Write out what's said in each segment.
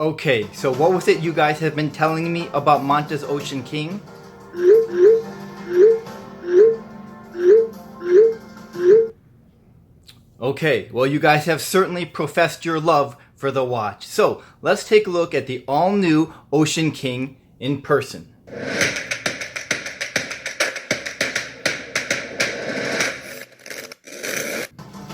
Okay, so what was it you guys have been telling me about Monta's OceanKing? Okay, well you guys have certainly professed your love for the watch. So let's take a look at the all-new OceanKing in person.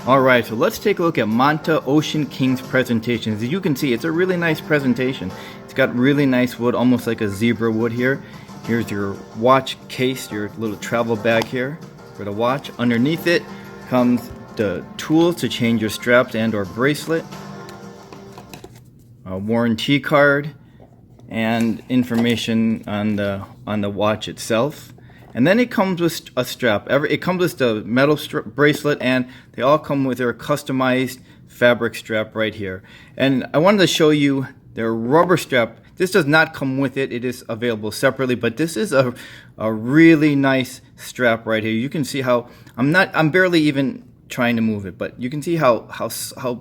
Alright, so let's take a look at Monta OceanKing's presentation. As you can see, it's a really nice presentation. It's got really nice wood, almost like a zebra wood here. Here's your watch case, your little travel bag here for the watch. Underneath it comes the tools to change your straps and or bracelet, a warranty card, and information on the watch itself. And then it comes with a strap. It comes with the metal bracelet, and they all come with their customized fabric strap right here. And I wanted to show you their rubber strap. This does not come with it. It is available separately, but this is a really nice strap right here. You can see how I'm barely even trying to move it, but you can see how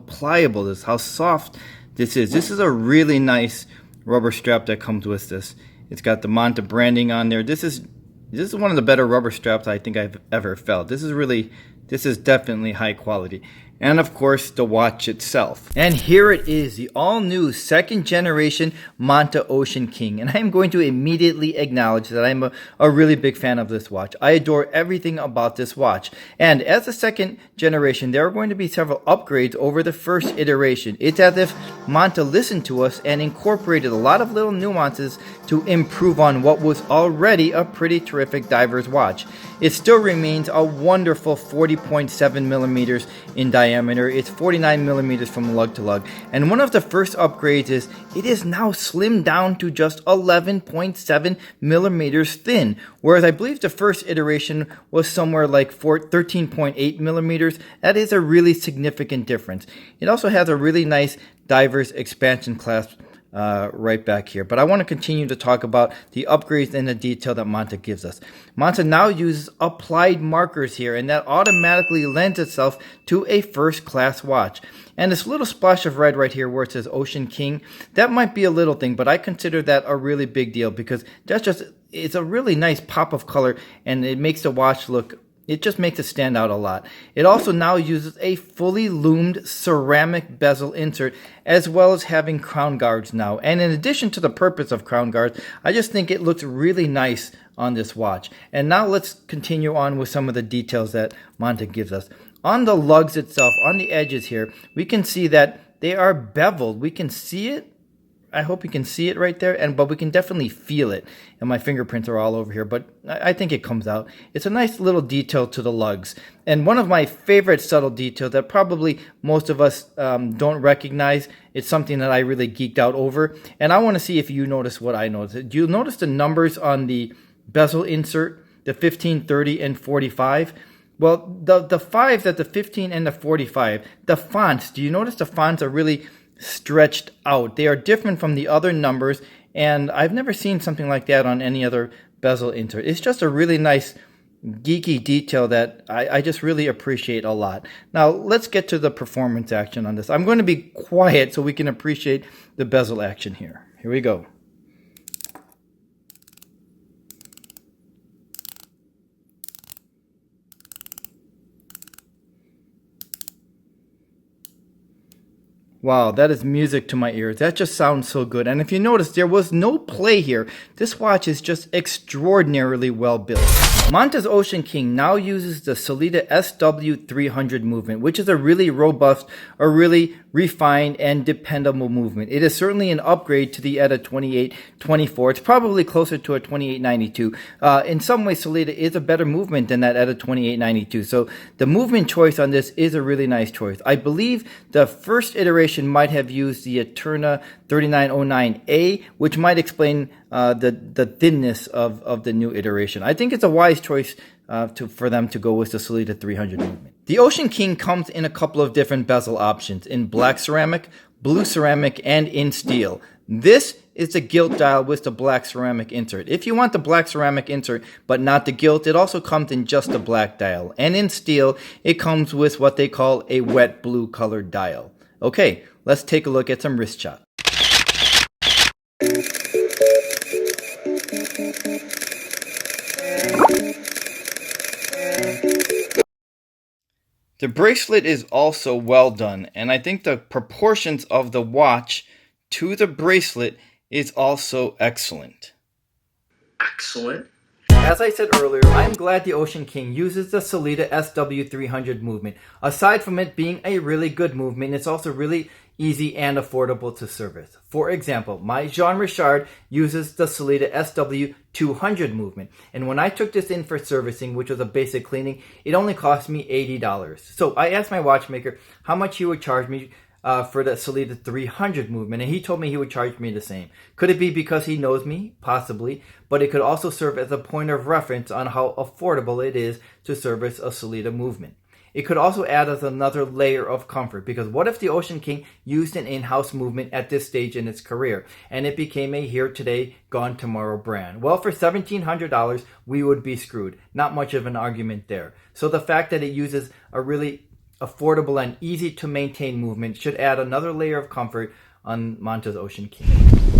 pliable this, how soft this is. This is a really nice rubber strap that comes with this. It's got the Monta branding on there. This is one of the better rubber straps I think I've ever felt. This is definitely high quality. And of course, the watch itself. And here it is, the all-new second generation Monta OceanKing. And I'm going to immediately acknowledge that I'm a really big fan of this watch. I adore everything about this watch. And as a second generation, there are going to be several upgrades over the first iteration. It's as if Monta listened to us and incorporated a lot of little nuances to improve on what was already a pretty terrific diver's watch. It still remains a wonderful 40.7 millimeters in diameter. It's 49 millimeters from lug to lug. And one of the first upgrades is it is now slimmed down to just 11.7 millimeters thin. Whereas I believe the first iteration was somewhere like 13.8 millimeters. That is a really significant difference. It also has a really nice diver's expansion clasp right back here. But I want to continue to talk about the upgrades and the detail that Monta gives us. Monta now uses applied markers here, and that automatically lends itself to a first-class watch. And this little splash of red right here where it says OceanKing, that might be a little thing, but I consider that a really big deal because it's a really nice pop of color, and it makes the watch look, it just makes it stand out a lot. It also now uses a fully loomed ceramic bezel insert, as well as having crown guards now. And in addition to the purpose of crown guards, I just think it looks really nice on this watch. And now let's continue on with some of the details that Monta gives us. On the lugs itself, on the edges here, we can see that they are beveled. We can see it. I hope you can see it right there, but we can definitely feel it. And my fingerprints are all over here, but I think it comes out. It's a nice little detail to the lugs. And one of my favorite subtle details that probably most of us don't recognize, it's something that I really geeked out over. And I want to see if you notice what I noticed. Do you notice the numbers on the bezel insert, the 15, 30, and 45? Well, the 5s at the 15 and the 45, the fonts, do you notice the fonts are really stretched out? They are different from the other numbers, and I've never seen something like that on any other bezel insert. It's just a really nice geeky detail that I just really appreciate a lot. Now let's get to the performance action on this. I'm going to be quiet so we can appreciate the bezel action here. Here we go. Wow, that is music to my ears. That just sounds so good. And if you notice, there was no play here. This watch is just extraordinarily well built. Monta's OceanKing now uses the Sellita SW300 movement, which is a really robust, a really refined and dependable movement. It is certainly an upgrade to the ETA 2824. It's probably closer to a 2892. In some ways, Sellita is a better movement than that ETA 2892. So the movement choice on this is a really nice choice. I believe the first iteration might have used the Eterna 3909A, which might explain the thinness of the new iteration. I think it's a wise choice for them to go with the Sellita 300 movement. The OceanKing comes in a couple of different bezel options, in black ceramic, blue ceramic, and in steel. This is the gilt dial with the black ceramic insert. If you want the black ceramic insert but not the gilt, it also comes in just the black dial. And in steel, it comes with what they call a wet blue colored dial. Okay, let's take a look at some wrist shots. The bracelet is also well done, and I think the proportions of the watch to the bracelet is also excellent. Excellent. As I said earlier, I'm glad the OceanKing uses the Sellita SW300 movement. Aside from it being a really good movement, it's also really easy and affordable to service. For example, my Jean Richard uses the Sellita SW200 movement, and when I took this in for servicing, which was a basic cleaning, it only cost me $80. So I asked my watchmaker how much he would charge me for the Sellita 300 movement, and he told me he would charge me the same. Could it be because he knows me? Possibly, but it could also serve as a point of reference on how affordable it is to service a Sellita movement. It could also add us another layer of comfort, because what if the OceanKing used an in-house movement at this stage in its career, and it became a here today, gone tomorrow brand? Well, for $1,700, we would be screwed. Not much of an argument there. So the fact that it uses a really affordable and easy to maintain movement should add another layer of comfort on Monta's OceanKing.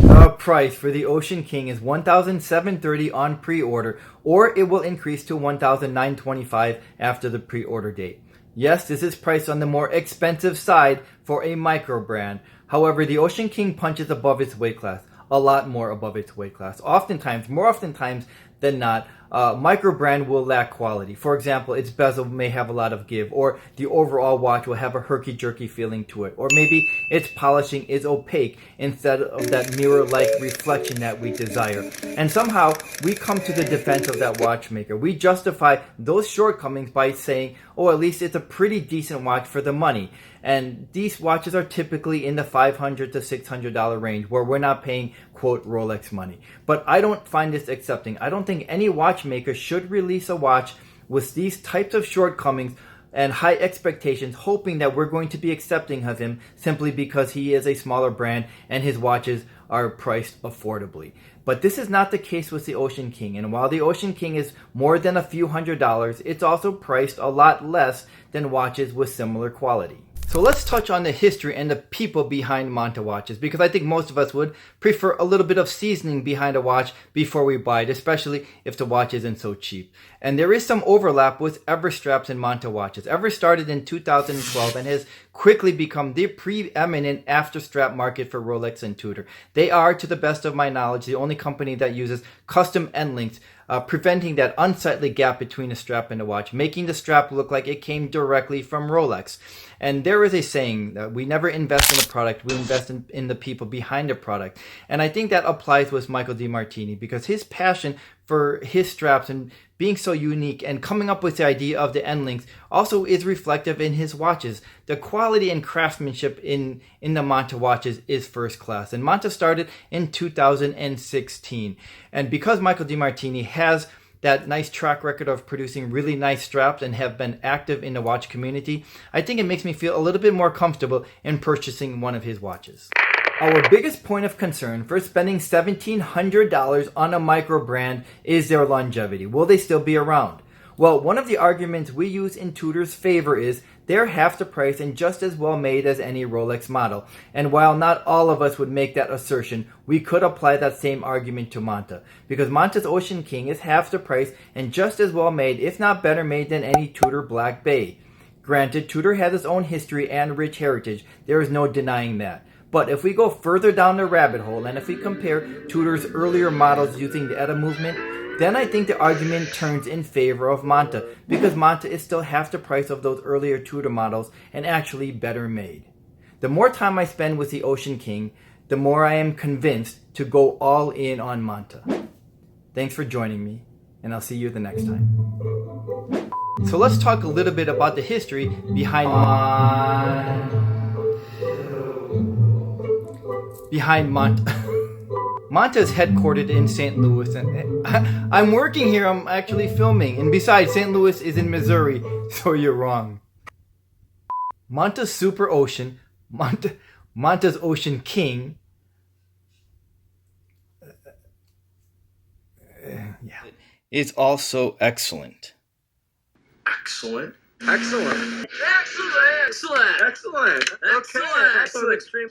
The price for the OceanKing is $1,730 on pre-order, or it will increase to $1,925 after the pre-order date. Yes, this is priced on the more expensive side for a micro brand. However, the OceanKing punches above its weight class, a lot more above its weight class. Oftentimes, more oftentimes than not, micro brand will lack quality. For example, its bezel may have a lot of give, or the overall watch will have a herky-jerky feeling to it, or maybe its polishing is opaque instead of that mirror-like reflection that we desire. And somehow, we come to the defense of that watchmaker. We justify those shortcomings by saying, oh, at least it's a pretty decent watch for the money. And these watches are typically in the $500 to $600 range, where we're not paying, quote, Rolex money. But I don't find this accepting. I don't think any watchmaker should release a watch with these types of shortcomings and high expectations, hoping that we're going to be accepting of him simply because he is a smaller brand and his watches are priced affordably. But this is not the case with the OceanKing, and while the OceanKing is more than a few $100s, it's also priced a lot less than watches with similar quality. So let's touch on the history and the people behind Monta watches, because I think most of us would prefer a little bit of seasoning behind a watch before we buy it, especially if the watch isn't so cheap. And there is some overlap with Everstraps and Monta watches. Ever started in 2012 and has quickly become the preeminent after-strap market for Rolex and Tudor. They are, to the best of my knowledge, the only company that uses custom end links, preventing that unsightly gap between the strap and the watch, making the strap look like it came directly from Rolex. And there is a saying that we never invest in a product, we invest in the people behind the product. And I think that applies with Michael DiMartini, because his passion for his straps and being so unique and coming up with the idea of the end links also is reflective in his watches. The quality and craftsmanship in the Monta watches is first class. And Monta started in 2016. And because Michael DiMartini has that nice track record of producing really nice straps and have been active in the watch community, I think it makes me feel a little bit more comfortable in purchasing one of his watches. Our biggest point of concern for spending $1,700 on a micro brand is their longevity. Will they still be around? Well, one of the arguments we use in Tudor's favor is they're half the price and just as well made as any Rolex model. And while not all of us would make that assertion, we could apply that same argument to Monta, because Monta's OceanKing is half the price and just as well made, if not better made, than any Tudor Black Bay. Granted, Tudor has its own history and rich heritage. There is no denying that. But if we go further down the rabbit hole, and if we compare Tudor's earlier models using the ETA movement, then I think the argument turns in favor of Monta, because Monta is still half the price of those earlier Tudor models and actually better made. The more time I spend with the OceanKing, the more I am convinced to go all in on Monta. Thanks for joining me, and I'll see you the next time. So let's talk a little bit about the history behind Monta. Monta is headquartered in St. Louis, and I'm working here, I'm actually filming, and besides, St. Louis is in Missouri, so you're wrong. Monta's Super Ocean, Monta's OceanKing, is also excellent. Excellent. Excellent. Excellent. Excellent. Excellent. Excellent. Excellent. Extreme.